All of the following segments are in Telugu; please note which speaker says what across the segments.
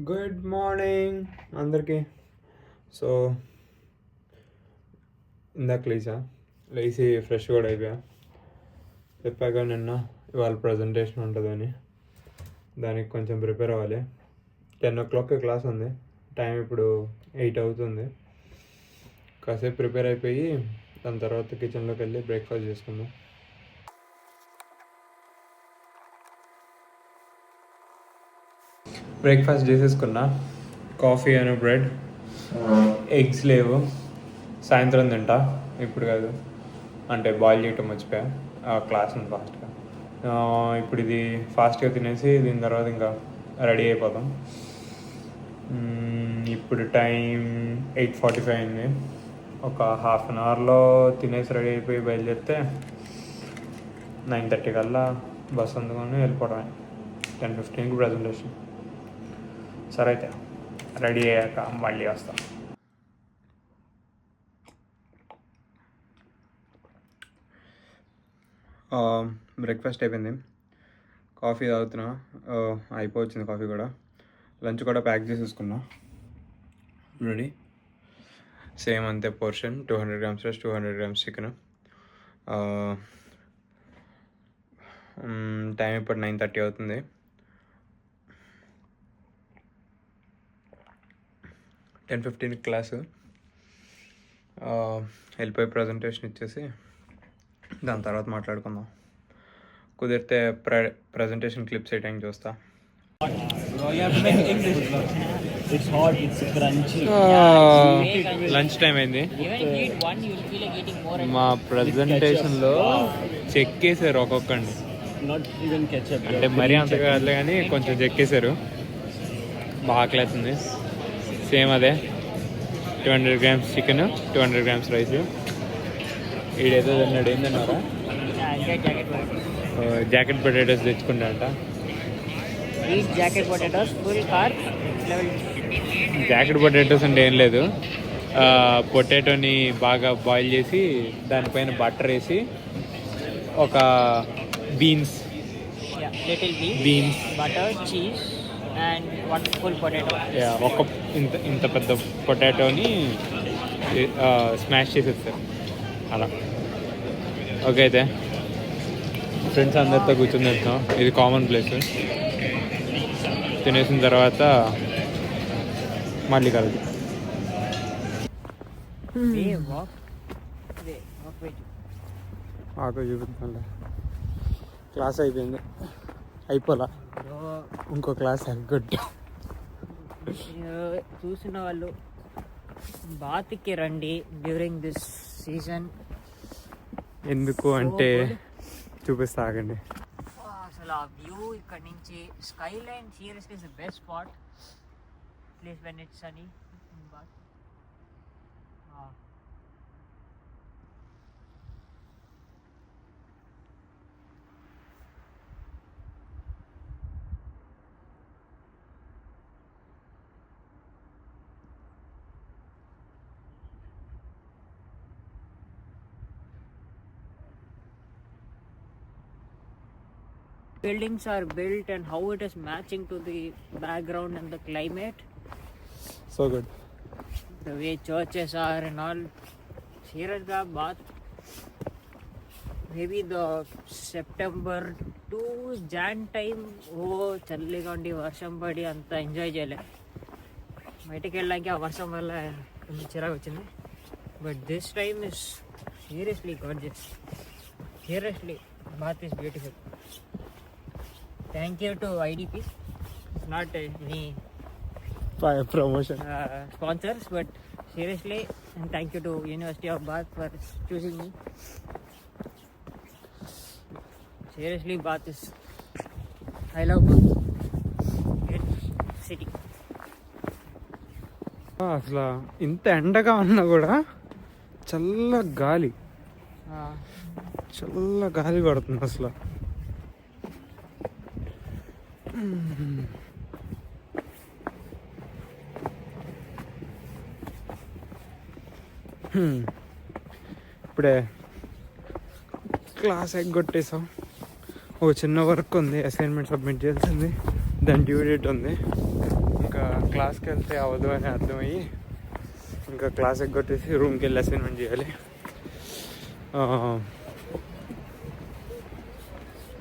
Speaker 1: గుడ్ మార్నింగ్ అందరికీ. సో ఇందాక లేచి ఫ్రెష్ కూడా అయిపోయా. చెప్పాక నిన్న ఇవాళ ప్రజెంటేషన్ ఉంటుందని దానికి కొంచెం ప్రిపేర్ అవ్వాలి. 10 o'clock క్లాస్ ఉంది. టైం ఇప్పుడు 8 అవుతుంది. కాసేపు ప్రిపేర్ అయిపోయి దాని తర్వాత కిచెన్లోకి వెళ్ళి బ్రేక్ఫాస్ట్ చేసుకుందాం. బ్రేక్ఫాస్ట్ చేసేసుకున్నా. కాఫీ అని బ్రెడ్, ఎగ్స్ లేవు, సాయంత్రం తింటా, ఇప్పుడు కాదు. అంటే బాయిల్ చేయటం మర్చిపోయా క్లాస్ ఉంది ఫాస్ట్గా. ఇప్పుడు ఇది ఫాస్ట్గా తినేసి దీని తర్వాత ఇంకా రెడీ అయిపోతాం. ఇప్పుడు టైం 8:45 అయింది. ఒక హాఫ్ అన్ అవర్లో తినేసి రెడీ అయిపోయి బయలుదేరితే 9:30 కల్లా బస్ అందుకొని వెళ్ళిపోవడమే. 10:15కి ప్రజెంటేషన్. సరే అయితే రెడీ అయ్యాక మళ్ళీ వస్తాం. బ్రేక్ఫాస్ట్ అయిపోయింది, కాఫీ తాగుతున్నా. అయిపోవచ్చింది కాఫీ కూడా. లంచ్ కూడా ప్యాక్ చేసేసుకున్నా, రెడీ. సేమ్ అంతే portion, 200 grams rice, 200 grams chicken. Time ఇప్పుడు 9:30 అవుతుంది. 10:15 క్లాసు. వెళ్ళిపోయి ప్రజెంటేషన్ ఇచ్చేసి దాని తర్వాత మాట్లాడుకుందాం. కుదిరితే ప్రజెంటేషన్ క్లిప్స్ ఏ టైం చూస్తా. లంచ్ టైం అయింది. మా ప్రజెంటేషన్లో చెక్కేసారు ఒక్కొక్కడిని. అంటే మరీ అంత కాదులే కానీ కొంచెం చెక్కేశారు. బాగా ఆకలేస్తుంది. సేమ్ అదే 200 grams చికెన్, 200 grams రైస్. ఈడేదో తిన్నాడు. ఏంటన్నారా? జాకెట్ పొటాటోస్ తెచ్చుకుంటా అంట. జాకెట్ పొటాటోస్ అంటే ఏం లేదు, పొటాటోని బాగా బాయిల్ చేసి దానిపైన బటర్ వేసి ఒక beans
Speaker 2: butter, cheese, and one full potato.
Speaker 1: ఒక ఇంత పెద్ద పొటాటోని స్మాష్ చేసేస్తారు అలా. ఓకే, అయితే ఫ్రెండ్స్ అందరితో కూర్చొని తింటాం. ఇది కామన్ ప్లేస్. తినేసిన తర్వాత మళ్ళీ కలదు. ఆకు చూపిద్దాంలే. క్లాస్ అయిపోయింది, అయిపోలా. ఇంకో క్లాస్ ఎగ్గొట్టు.
Speaker 2: చూసిన వాళ్ళు బాత్కి రండి డ్యూరింగ్ దిస్ సీజన్.
Speaker 1: ఎందుకు అంటే చూపిస్తా, ఆగండి.
Speaker 2: అసలు ఆ వ్యూ ఇక్కడ నుంచి skyline seriously is the best spot place when it's sunny in Bath. Buildings are built and how it is matching to the background and the climate.
Speaker 1: So good.
Speaker 2: The way churches are and all. Seriously, bath. Maybe the September to Jan time. చల్లిగా ఉండి వర్షం పడి అంత ఎంజాయ్ చేయలే. బయటికి వెళ్ళాక ఆ వర్షం వల్ల కొంచెం చిరాకు వచ్చింది. But this time is seriously gorgeous. Seriously Bath is beautiful. Thank you to IDP. It's not any
Speaker 1: promotion
Speaker 2: sponsors, but seriously, and thank you to University of Bath for choosing me. Seriously, Bath is, I love Bath. Great city.
Speaker 1: అసలు ఇంత ఎండగా ఉన్నా కూడా చల్ల గాలి పడుతుంది అసలు. ఇప్పుడే క్లాస్ ఎగ్గొట్టేసాం. ఒక చిన్న వర్క్ ఉంది, అసైన్మెంట్ సబ్మిట్ చేయాల్సింది. దాని డ్యూ డేట్ ఉంది. ఇంకా క్లాస్కి వెళ్తే అవ్వదు అని అర్థమయ్యి ఇంకా క్లాస్ ఎగ్గొట్టేసి రూమ్కి వెళ్ళి అసైన్మెంట్ చేయాలి.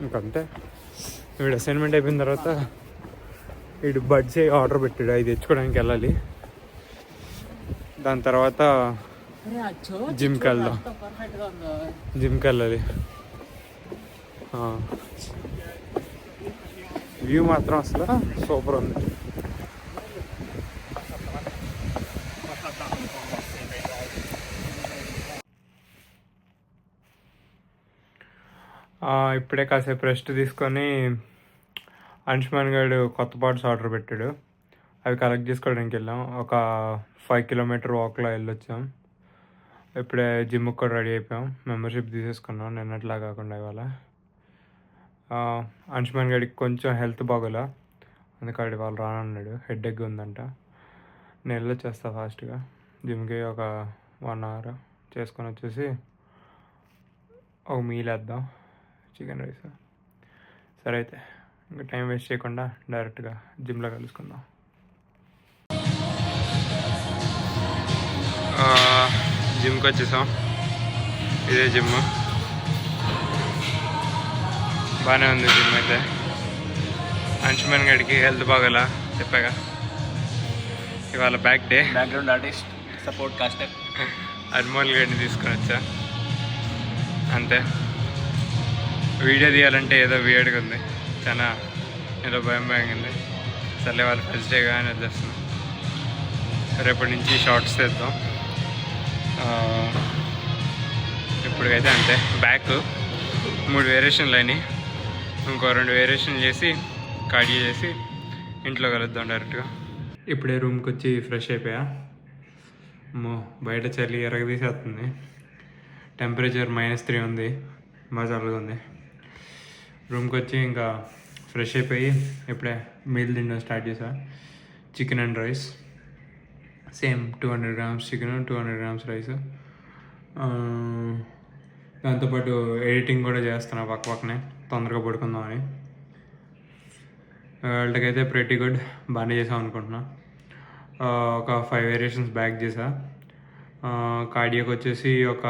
Speaker 1: ఇంకంతే. వీడు అసైన్మెంట్ అయిపోయిన తర్వాత వీడు బడ్స్ ఆర్డర్ పెట్టాడు, అవి తెచ్చుకోవడానికి వెళ్ళాలి. దాని తర్వాత జిమ్కి వెళ్దాం. జిమ్కి వెళ్ళాలి. వ్యూ మాత్రం అసలు సూపర్ ఉంది. ఇప్పుడే కాసేపు రెస్ట్ తీసుకొని అంశుమాన్ గారు కొత్త పార్ట్స్ ఆర్డర్ పెట్టాడు, అవి కలెక్ట్ చేసుకోవడానికి వెళ్ళాం. ఒక 5 కిలోమీటర్ వాక్లో వెళ్ళొచ్చాం. ఇప్పుడే జిమ్కి కూడా రెడీ అయిపోయాం. మెంబర్షిప్ తీసేసుకున్నాం నిన్నట్లా కాకుండా ఇవాళ. అంశుమాన్ గారికి కొంచెం హెల్త్ బాగోలా, అందుకని వాళ్ళు రానన్నాడు. హెడేక్ ఉందంట. నేను వెళ్ళొచ్చేస్తా ఫాస్ట్గా జిమ్కి. ఒక 1 అవర్ చేసుకొని వచ్చేసి ఒక మీల్ వేద్దాం, చికెన్ రైస్. సరే అయితే ఇంకా టైం వేస్ట్ చేయకుండా డైరెక్ట్గా జిమ్లో కలుసుకుందాం. జిమ్కి వచ్చేసాం. ఇదే జిమ్, బాగానే ఉంది జిమ్ అయితే. అంశుమన్ గడికి హెల్త్ బాగోలా చెప్పాగా, ఇవాళ back day.
Speaker 3: Background artist, support caster
Speaker 1: Anmol గడిని తీసుకొని వచ్చా. అంతే. వీడియో తీయాలంటే ఏదో వియర్డ్గా ఉంది, చాలా ఏదో భయం ఉంది. సర్లే వాళ్ళు ఫస్ట్ డే కానీ వదిలేస్తున్నాం. రేపటి నుంచి షార్ట్స్ తెద్దాం. ఇప్పటికైతే అంతే. బ్యాక్ 3 వేరియేషన్లు అయినాయి, ఇంకో 2 వేరియేషన్లు చేసి కార్డియో చేసి ఇంట్లో కలుద్దాం డైరెక్ట్గా. ఇప్పుడే రూమ్కి వచ్చి ఫ్రెష్ అయిపోయా. బయట చలి ఎరగదీసేస్తుంది. టెంపరేచర్ -3 ఉంది, బాగా చల్లగా ఉంది. రూమ్కి వచ్చి ఇంకా ఫ్రెష్ అయిపోయి ఇప్పుడే మీల్ తినడం స్టార్ట్ చేసా. Chicken and rice, same 200 grams chicken, 200 grams rice. దాంతోపాటు ఎడిటింగ్ కూడా చేస్తున్నా పక్కనే, తొందరగా పడుకుందామని. వాళ్ళకైతే ప్రెటీ గుడ్, బాగానే చేసాం అనుకుంటున్నా. ఒక 5 వేరియేషన్స్ బ్యాక్ చేసా. కార్డియోకి వచ్చేసి ఒక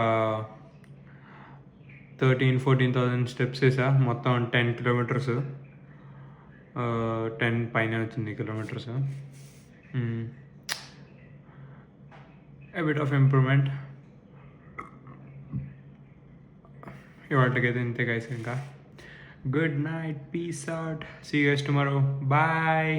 Speaker 1: 13,000-14,000 స్టెప్స్ వేసా. మొత్తం 10 కిలోమీటర్స్, 10 పైన వచ్చింది kilometres. a bit of improvement. ఇవాళకైతే ఇంతే గైస్. ఇంకా good night, peace out, see you guys tomorrow, bye.